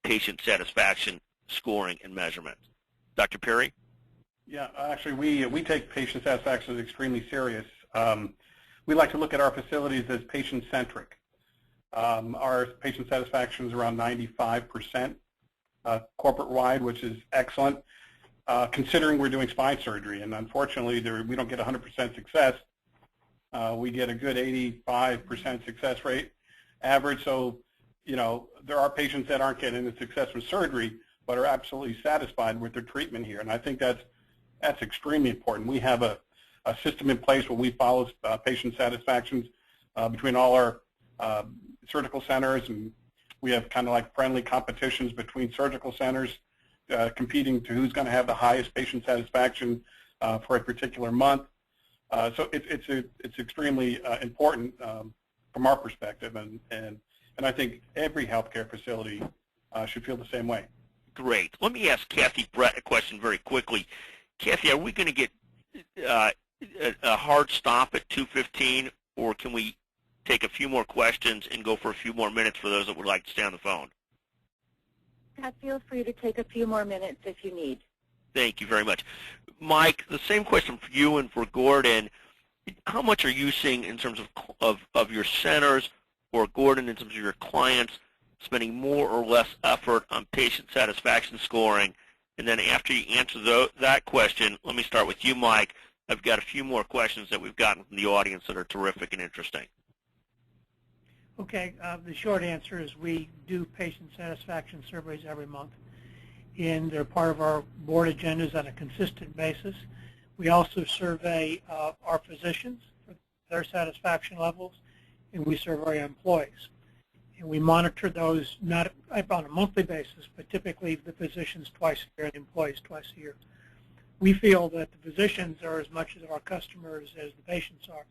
patient satisfaction scoring and measurement? Dr. Perry? Yeah, actually, we take patient satisfaction extremely serious. We like to look at our facilities as patient-centric. Our patient satisfaction is around 95% corporate-wide, which is excellent, considering we're doing spine surgery. And unfortunately, we don't get 100% success. We get a good 85% success rate average. So, you know, there are patients that aren't getting the success with surgery, but are absolutely satisfied with their treatment here. And I think that's extremely important. We have a system in place where we follow patient satisfactions between all our surgical centers, and we have kind of like friendly competitions between surgical centers competing to who's going to have the highest patient satisfaction for a particular month. So it's extremely important from our perspective, and I think every healthcare facility should feel the same way. Great. Let me ask Kathy Brett a question very quickly. Kathy, are we going to get a hard stop at 2:15, or can we take a few more questions and go for a few more minutes for those that would like to stay on the phone? Scott, feel free to take a few more minutes if you need. Thank you very much. Mike, the same question for you and for Gordon. How much are you seeing in terms of your centers, or Gordon, in terms of your clients, spending more or less effort on patient satisfaction scoring? And then after you answer that question, let me start with you, Mike. I've got a few more questions that we've gotten from the audience that are terrific and interesting. Okay, the short answer is we do patient satisfaction surveys every month, and they're part of our board agendas on a consistent basis. We also survey our physicians for their satisfaction levels, and we survey our employees. And we monitor those not on a monthly basis, but typically the physicians twice a year and the employees twice a year. We feel that the physicians are as much as our customers as the patients are.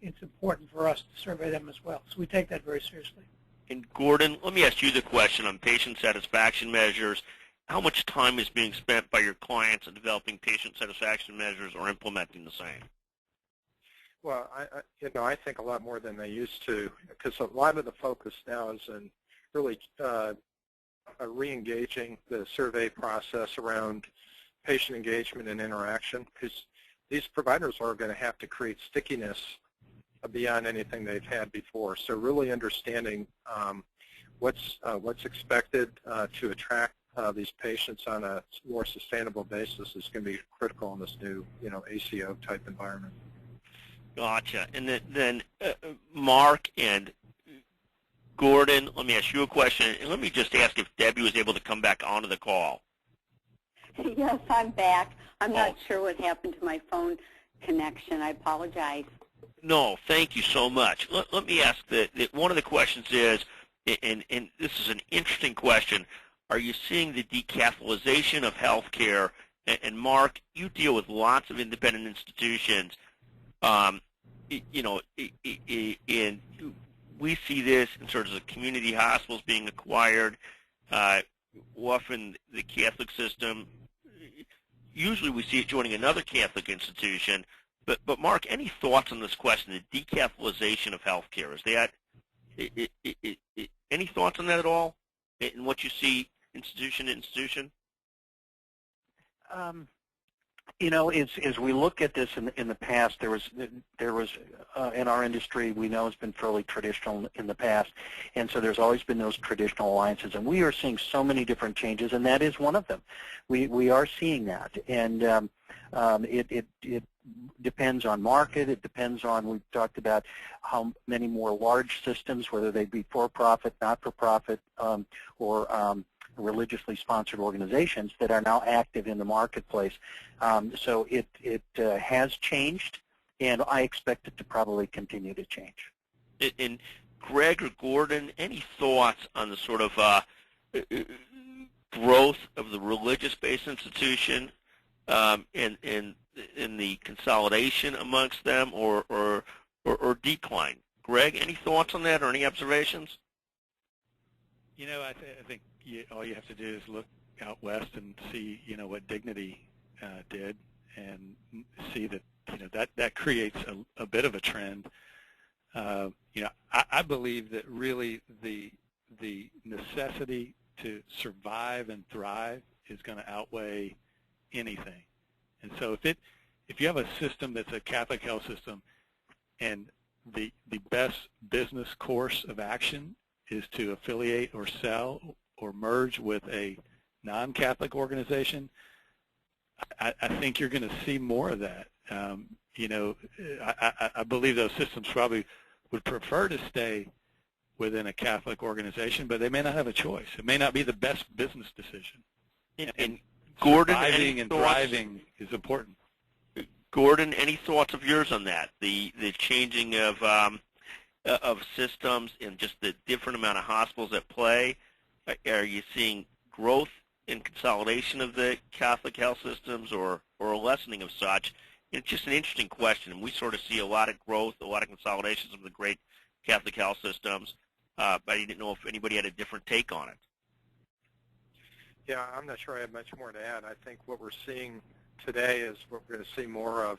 It's important for us to survey them as well. So we take that very seriously. And Gordon, let me ask you the question on patient satisfaction measures. How much time is being spent by your clients in developing patient satisfaction measures or implementing the same? Well, I think a lot more than they used to, because a lot of the focus now is in really re-engaging the survey process around patient engagement and interaction, because these providers are going to have to create stickiness beyond anything they've had before. So really understanding what's expected to attract these patients on a more sustainable basis is going to be critical in this new, ACO type environment. Gotcha. And then Mark and Gordon, let me ask you a question, and let me just ask if Debbie was able to come back onto the call. Yes, I'm back. I'm not sure what happened to my phone connection. I apologize. No, thank you so much. Let me ask that one of the questions is, and this is an interesting question, are you seeing the decapitalization of healthcare? And Mark, you deal with lots of independent institutions. And we see this in terms of community hospitals being acquired. Often the Catholic system, usually we see it joining another Catholic institution. But Mark, any thoughts on this question, the decapitalization of healthcare? Is that any thoughts on that at all? In what you see institution to institution? As we look at this in the past, there was in our industry, we know it's been fairly traditional in the past, and so there's always been those traditional alliances, and we are seeing so many different changes, and that is one of them. We are seeing that, and it depends on market. It depends on, we've talked about how many more large systems, whether they be for-profit, not-for-profit, or religiously sponsored organizations that are now active in the marketplace. So it has changed, and I expect it to probably continue to change. And Greg or Gordon, any thoughts on the sort of growth of the religious-based institution and the consolidation amongst them, or decline? Greg, any thoughts on that or any observations? You know, I think all you have to do is look out west and see, what Dignity did, and see that, that creates a bit of a trend. I believe that really the necessity to survive and thrive is going to outweigh anything. And so if you have a system that's a Catholic health system, and the best business course of action is to affiliate or sell or merge with a non-Catholic organization, I think you're going to see more of that. I believe those systems probably would prefer to stay within a Catholic organization, but they may not have a choice. It may not be the best business decision. And Gordon, surviving and thriving is important. Gordon, any thoughts of yours on that? The changing of systems and just the different amount of hospitals at play. Are you seeing growth in consolidation of the Catholic health systems, or a lessening of such? It's just an interesting question. We sort of see a lot of growth, a lot of consolidations of the great Catholic health systems, but I didn't know if anybody had a different take on it. Yeah, I'm not sure I have much more to add. I think what we're seeing today is what we're going to see more of,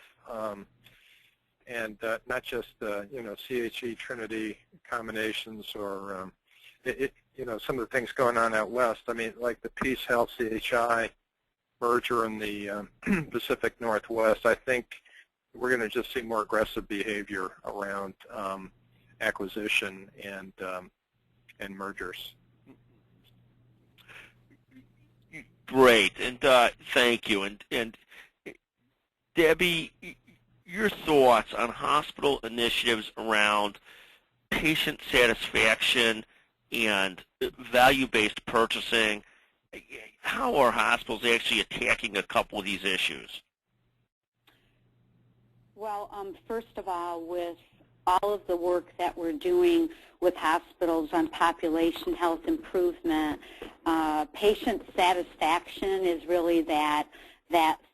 and not just CHE Trinity combinations, or some of the things going on out west. I mean, like the Peace Health CHI merger in the Pacific Northwest. I think we're going to just see more aggressive behavior around acquisition and mergers. Great, and thank you. And Debbie, your thoughts on hospital initiatives around patient satisfaction and value-based purchasing. How are hospitals actually attacking a couple of these issues? Well, first of all, with all of the work that we're doing with hospitals on population health improvement, patient satisfaction is really that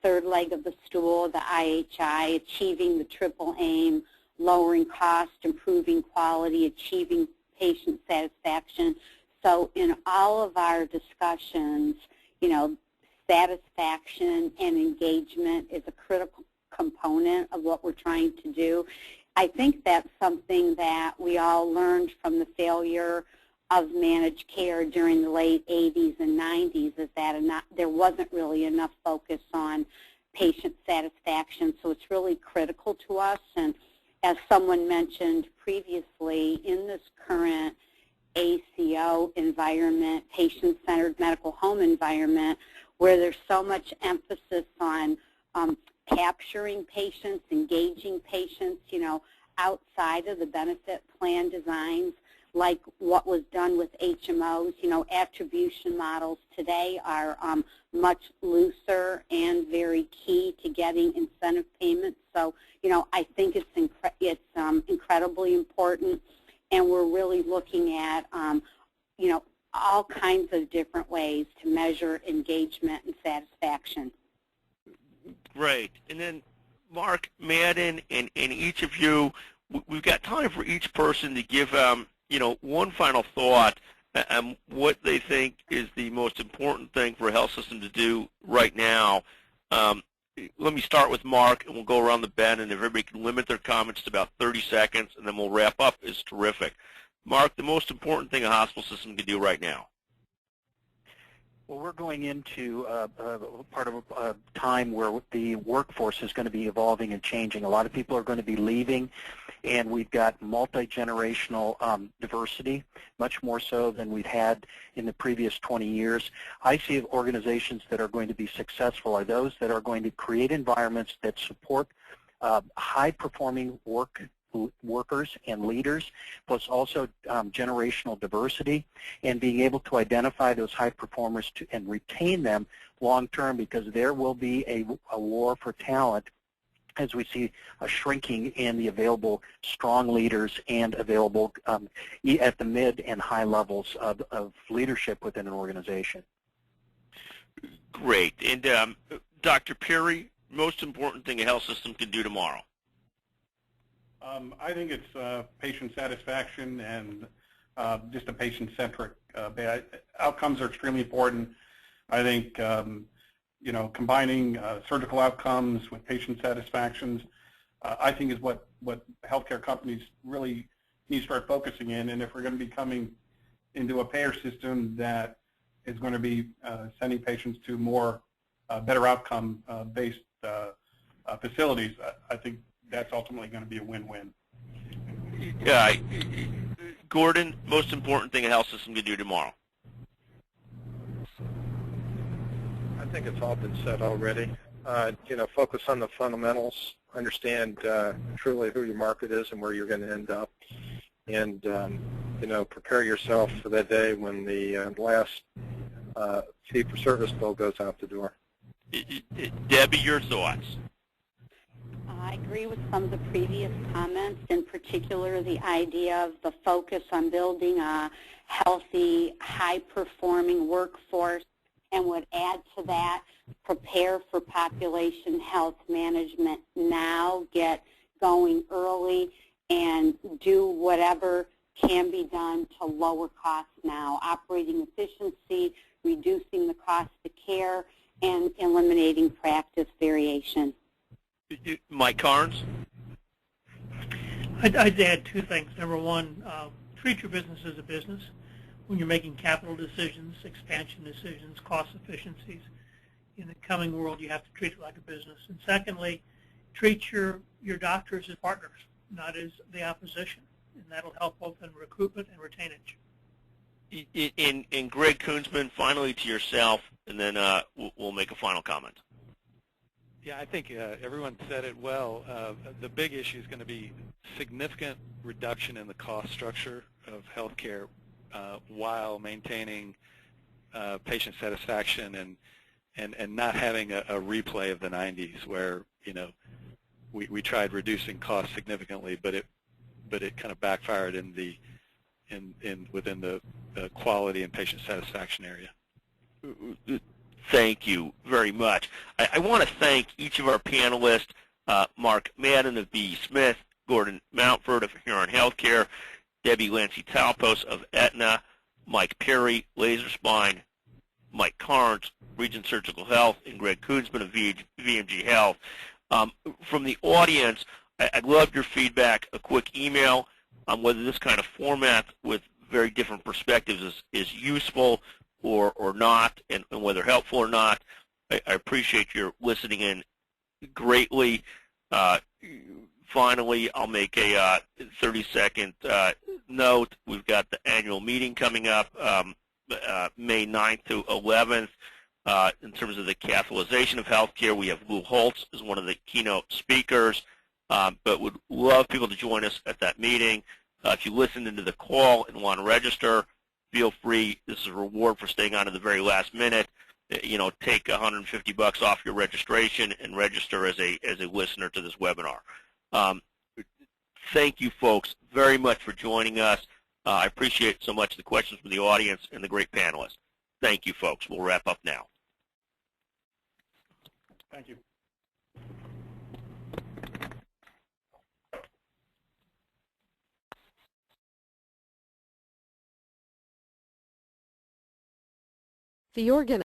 third leg of the stool, the IHI, achieving the triple aim, lowering cost, improving quality, achieving patient satisfaction. So in all of our discussions, satisfaction and engagement is a critical component of what we're trying to do. I think that's something that we all learned from the failure of managed care during the late 80s and 90s, is that there wasn't really enough focus on patient satisfaction. So it's really critical to us. And as someone mentioned previously, in this current ACO environment, patient-centered medical home environment, where there's so much emphasis on capturing patients, engaging patients, outside of the benefit plan designs, like what was done with HMOs. Attribution models today are much looser and very key to getting incentive payments. So, I think it's incredibly important, and we're really looking at, all kinds of different ways to measure engagement and satisfaction. Great. And then, Mark, Madden, and each of you, we've got time for each person to give, one final thought on what they think is the most important thing for a health system to do right now. Let me start with Mark, and we'll go around the bend, and if everybody can limit their comments to about 30 seconds, and then we'll wrap up, is terrific. Mark, the most important thing a hospital system can do right now? Well, we're going into part of a time where the workforce is going to be evolving and changing. A lot of people are going to be leaving, and we've got multi-generational diversity, much more so than we've had in the previous 20 years. I see organizations that are going to be successful are those that are going to create environments that support high-performing workers and leaders, plus also generational diversity, and being able to identify those high performers and retain them long term, because there will be a war for talent as we see a shrinking in the available strong leaders and available at the mid and high levels of leadership within an organization. Great. And Dr. Perry, most important thing a health system can do tomorrow? I think it's patient satisfaction and just a patient-centric. Outcomes are extremely important. I think combining surgical outcomes with patient satisfactions, I think is what healthcare companies really need to start focusing in. And if we're going to be coming into a payer system that is going to be sending patients to more better outcome-based facilities, I think that's ultimately going to be a win-win. Gordon, most important thing a health system can do tomorrow? I think it's all been said already. Focus on the fundamentals, understand truly who your market is and where you're going to end up, and prepare yourself for that day when the last fee-for-service bill goes out the door. Debbie, your thoughts? I agree with some of the previous comments, in particular the idea of the focus on building a healthy, high-performing workforce, and would add to that, prepare for population health management now, get going early, and do whatever can be done to lower costs now, operating efficiency, reducing the cost of care, and eliminating practice variation. Mike Carnes? I'd add two things. Number one, treat your business as a business. When you're making capital decisions, expansion decisions, cost efficiencies, in the coming world, you have to treat it like a business. And secondly, treat your doctors as partners, not as the opposition. And that'll help both in recruitment and retainage. And Greg Koonsman, finally to yourself, and then we'll make a final comment. Yeah, I think everyone said it well. The big issue is going to be significant reduction in the cost structure of healthcare while maintaining patient satisfaction and not having a replay of the 90s where we tried reducing costs significantly, but it kind of backfired within the quality and patient satisfaction area. Thank you very much. I want to thank each of our panelists, Mark Madden of B.E. Smith, Gordon Mountford of Huron Healthcare, Debbie Lancey-Talpos of Aetna, Mike Perry, Laser Spine, Mike Carnes, Regent Surgical Health, and Greg Koonsman of VMG Health. From the audience, I'd love your feedback, a quick email on whether this kind of format with very different perspectives is useful or not, and whether helpful or not. I appreciate your listening in greatly. Finally, I'll make a 30-second note. We've got the annual meeting coming up May 9th to 11th. In terms of the capitalization of healthcare, we have Lou Holtz as one of the keynote speakers, but would love people to join us at that meeting. If you listened into the call and want to register, feel free. This is a reward for staying on to the very last minute. Take $150 off your registration and register as a listener to this webinar. Thank you, folks, very much for joining us. I appreciate so much the questions from the audience and the great panelists. Thank you, folks. We'll wrap up now. Thank you. The organ